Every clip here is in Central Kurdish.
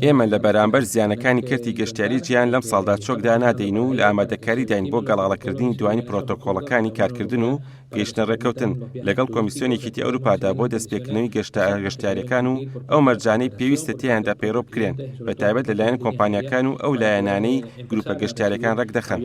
ئێمە لە بەرامبەر زیانەکانی کەرتی گەشتیاری گیان لەم ساڵدا چۆکدا نادەین و لە ئامادەکاری داین بۆ گەڵاڵەکردنی دوانی پرۆتۆکۆڵەکانی کارکردن و گەیشتنە ڕێکەوتن لەگەڵ کۆمیسیۆنی یەکێتی ئەوروپادا بۆ دەستپێکردنەوەی گەشتیاریەکان و ئەو مەرجانەی پێویستە تێیاندا پەیڕۆ بکرێن بەتایبەت لەلایەن کۆمپانیاکان و ئەو لایەنانەی گروپە گەشتیاریەکان ڕەگدەخەن.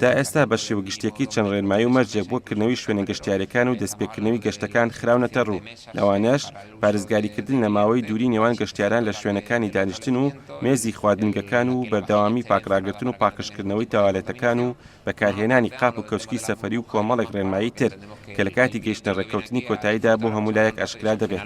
تا ئێستا بە شێوە گشتیەکەی چەند ڕێنمایی و مەرجێک بۆ کردنەوەی شوێنە گەشتیاریەکان و دەستپێکردنەوەی گەشتەکان خراونەتە ڕوو، لەوانەش پارێزگاریکردن لە ماوەی دووری نێوان گەشتیاران لە شوێنەکانی دانیشتن و مێزی خواردنگەکان و بەردەوامی پاکڕاگرتن و پاکشکردنەوەی تاوالێتەکان و بەکارهێنانی قاپ و کەوچکی سەفەری و کۆمەڵێک ڕێنمایی تر کە لە کاتی گەیشتنە ڕێکەوتنی کۆتاییدا بۆ هەموو لایەک ئاشکرا دەبێت.